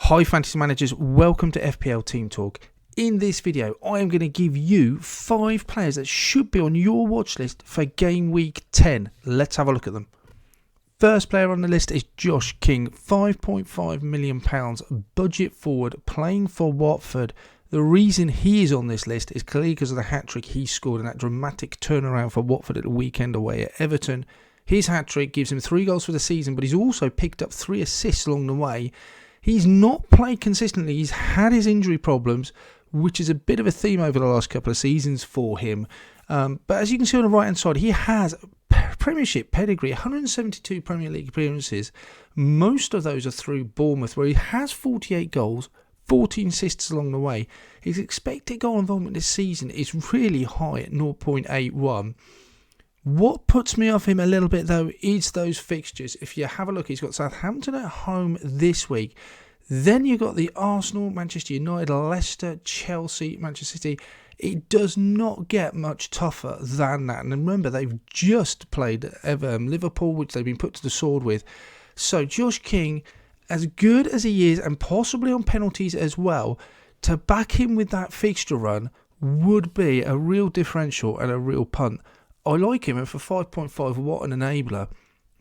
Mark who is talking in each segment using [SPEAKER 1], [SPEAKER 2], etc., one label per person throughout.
[SPEAKER 1] Hi Fantasy Managers, welcome to FPL Team Talk. In this video, I am going to give you 5 players that should be on your watch list for game week 10. Let's have a look at them. First player on the list is Josh King, £5.5 million, budget forward, playing for Watford. The reason he is on this list is clearly because of the hat-trick he scored in that dramatic turnaround for Watford at the weekend away at Everton. His hat-trick gives him 3 goals for the season, but he's also picked up 3 assists along the way. He's not played consistently. He's had his injury problems, which is a bit of a theme over the last couple of seasons for him. But as you can see on the right-hand side, he has Premiership pedigree, 172 Premier League appearances. Most of those are through Bournemouth, where he has 48 goals, 14 assists along the way. His expected goal involvement this season is really high at 0.81. What puts me off him a little bit, though, is those fixtures. If you have a look, he's got Southampton at home this week. Then you've got the Arsenal, Manchester United, Leicester, Chelsea, Manchester City. It does not get much tougher than that. And remember, they've just played Liverpool, which they've been put to the sword with. So Josh King, as good as he is, and possibly on penalties as well, to back him with that fixture run would be a real differential and a real punt. I like him, and for 5.5, what an enabler.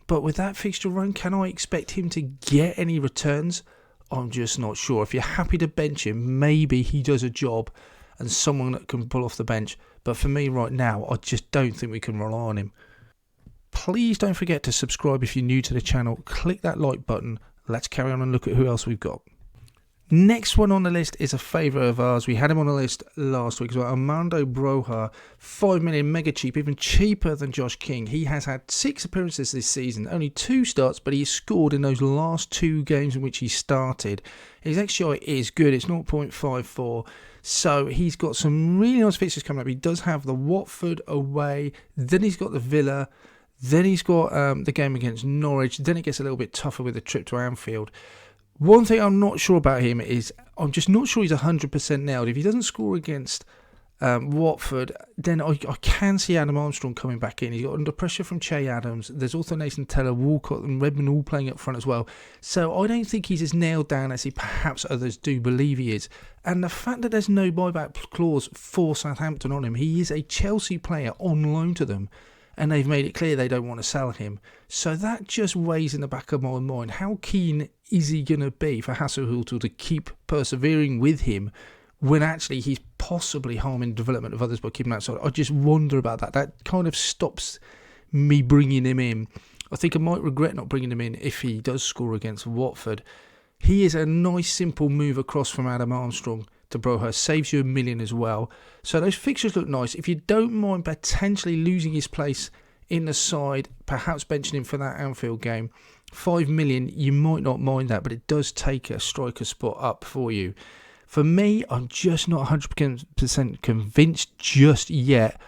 [SPEAKER 1] But with that fixture run, can I expect him to get any returns? I'm just not sure. If you're happy to bench him, maybe he does a job and someone that can pull off the bench. But for me right now, I just don't think we can rely on him. Please don't forget to subscribe if you're new to the channel. Click that like button. Let's carry on and look at who else we've got. Next one on the list is a favourite of ours. We had him on the list last week as well. Armando Broja, 5 million, mega cheap, even cheaper than Josh King. He has had 6 appearances this season, only 2 starts, but he's scored in those last 2 games in which he started. His XGI is good, it's 0.54, so he's got some really nice fixtures coming up. He does have the Watford away, then he's got the Villa, then he's got the game against Norwich, then it gets a little bit tougher with the trip to Anfield. One thing I'm not sure about him is I'm just not sure he's 100% nailed. If he doesn't score against Watford, then I can see Adam Armstrong coming back in. He's got under pressure from Che Adams. There's also Nathan Teller, Walcott and Redmond all playing up front as well. So I don't think he's as nailed down as he perhaps others do believe he is. And the fact that there's no buyback clause for Southampton on him, he is a Chelsea player on loan to them. And they've made it clear they don't want to sell him. So that just weighs in the back of my mind. How keen is he going to be for Hasenhüttl to keep persevering with him when actually he's possibly harming the development of others by keeping him outside? I just wonder about that. That kind of stops me bringing him in. I think I might regret not bringing him in if he does score against Watford. He is a nice, simple move across from Adam Armstrong to Broja, saves you £1 million as well. So those fixtures look nice. If you don't mind potentially losing his place in the side, perhaps benching him for that Anfield game, £5 million, you might not mind that, but it does take a striker spot up for you. For me, I'm just not 100% convinced just yet,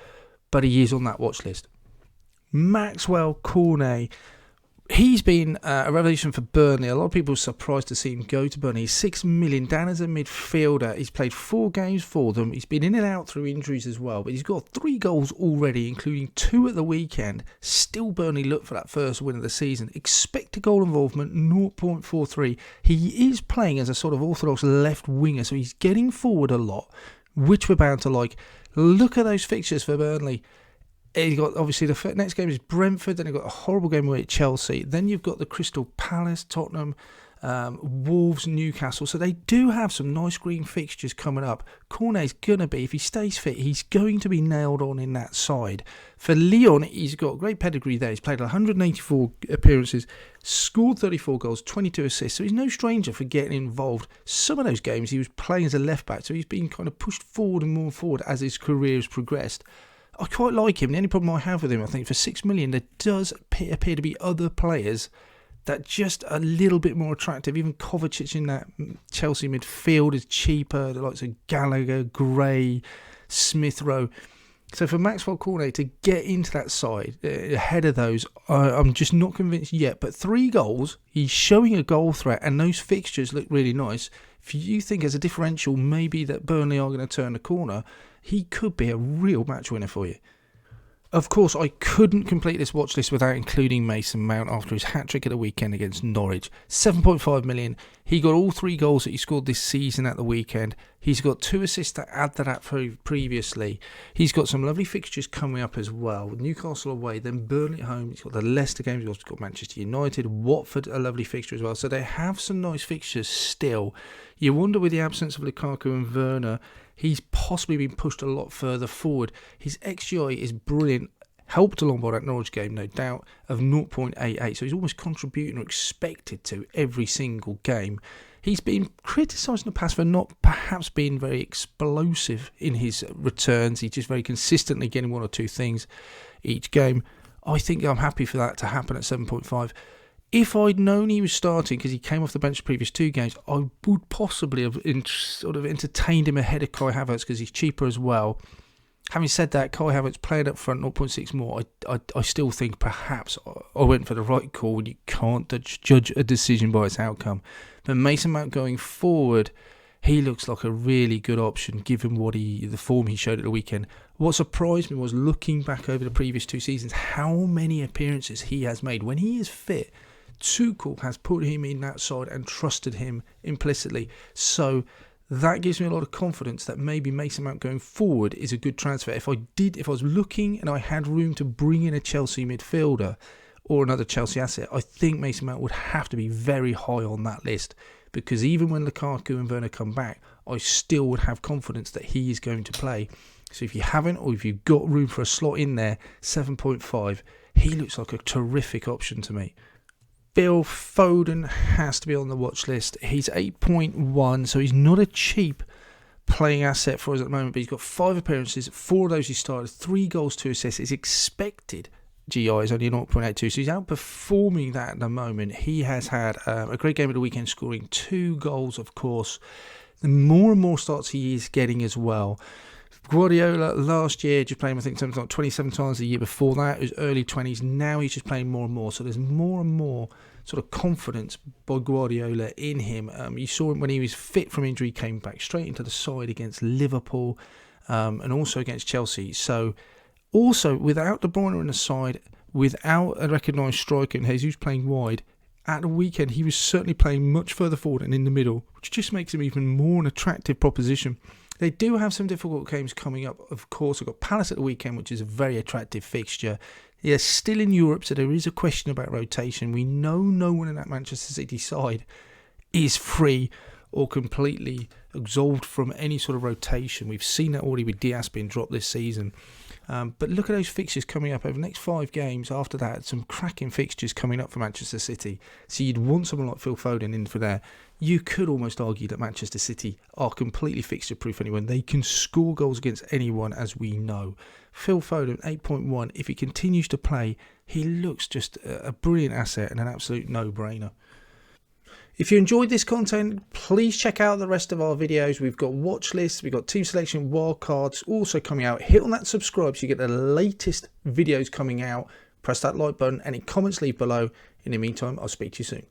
[SPEAKER 1] but he is on that watch list. Maxwell Cornet. He's been a revelation for Burnley. A lot of people are surprised to see him go to Burnley. He's £6 million down as a midfielder. He's played 4 games for them. He's been in and out through injuries as well. But he's got 3 goals already, including 2 at the weekend. Still Burnley look for that first win of the season. Expected goal involvement, 0.43. He is playing as a sort of orthodox left winger, so he's getting forward a lot, which we're bound to like. Look at those fixtures for Burnley. You've got, obviously, the next game is Brentford, then you've got a horrible game away at Chelsea, then you've got the Crystal Palace, Tottenham, Wolves, Newcastle, so they do have some nice green fixtures coming up. Cornet's going to be, if he stays fit, he's going to be nailed on in that side. For Lyon, he's got great pedigree there. He's played 184 appearances, scored 34 goals, 22 assists, so he's no stranger for getting involved. Some of those games he was playing as a left-back, so he's been kind of pushed forward and more forward as his career has progressed. I quite like him. The only problem I have with him, I think, for £6 million, there does appear to be other players that just a little bit more attractive. Even Kovacic in that Chelsea midfield is cheaper. The likes of Gallagher, Gray, Smith Rowe. So for Maxwell Cornet to get into that side ahead of those, I'm just not convinced yet. But 3 goals, he's showing a goal threat, and those fixtures look really nice. If you think as a differential maybe that Burnley are going to turn the corner, he could be a real match winner for you. Of course, I couldn't complete this watch list without including Mason Mount after his hat-trick at the weekend against Norwich. 7.5 million. He got all 3 goals that he scored this season at the weekend. He's got 2 assists to add to that previously. He's got some lovely fixtures coming up as well. Newcastle away, then Burnley at home. He's got the Leicester games. He's also got Manchester United. Watford, a lovely fixture as well. So they have some nice fixtures still. You wonder with the absence of Lukaku and Werner, he's possibly been pushed a lot further forward. His XGI is brilliant, helped along by that Norwich game, no doubt, of 0.88. So he's almost contributing or expected to every single game. He's been criticised in the past for not perhaps being very explosive in his returns. He's just very consistently getting 1 or 2 things each game. I think I'm happy for that to happen at 7.5. If I'd known he was starting, because he came off the bench the previous 2 games, I would possibly have sort of entertained him ahead of Kai Havertz because he's cheaper as well. Having said that, Kai Havertz playing up front 0.6 more. I still think perhaps I went for the right call. You can't judge a decision by its outcome. But Mason Mount going forward, he looks like a really good option given the form he showed at the weekend. What surprised me was looking back over the previous 2 seasons, how many appearances he has made. When he is fit, Tuchel has put him in that side and trusted him implicitly. So that gives me a lot of confidence that maybe Mason Mount going forward is a good transfer. If I was looking and I had room to bring in a Chelsea midfielder or another Chelsea asset, I think Mason Mount would have to be very high on that list, because even when Lukaku and Werner come back, I still would have confidence that he is going to play. So if you haven't, or if you've got room for a slot in there, 7.5, he looks like a terrific option to me. Phil Foden has to be on the watch list. He's 8.1, so he's not a cheap playing asset for us at the moment, but he's got 5 appearances, 4 of those he started, 3 goals, 2 assists. His expected GI is only 0.82, so he's outperforming that at the moment. He has had a great game at the weekend, scoring 2 goals, of course. The more and more starts he is getting as well. Guardiola last year just playing, I think, something like 27 times. The year before that, it was early 20s. Now he's just playing more and more. So there's more and more sort of confidence by Guardiola in him. You saw him when he was fit from injury, came back straight into the side against Liverpool and also against Chelsea. So also, without De Bruyne in the side, without a recognised striker and Jesus playing wide, at the weekend he was certainly playing much further forward and in the middle, which just makes him even more an attractive proposition. They do have some difficult games coming up, of course. I've got Palace at the weekend, which is a very attractive fixture. They're still in Europe, so there is a question about rotation. We know no one in that Manchester City side is free or completely absolved from any sort of rotation. We've seen that already with Diaz being dropped this season. But look at those fixtures coming up over the next 5 games. After that, some cracking fixtures coming up for Manchester City. So you'd want someone like Phil Foden in for there. You could almost argue that Manchester City are completely fixture-proof anyway. They can score goals against anyone, as we know. Phil Foden, 8.1. If he continues to play, he looks just a brilliant asset and an absolute no-brainer. If you enjoyed this content, please check out the rest of our videos. We've got watch lists, we've got team selection, wildcards also coming out. Hit on that subscribe so you get the latest videos coming out. Press that like button. Any comments, leave below. In the meantime, I'll speak to you soon.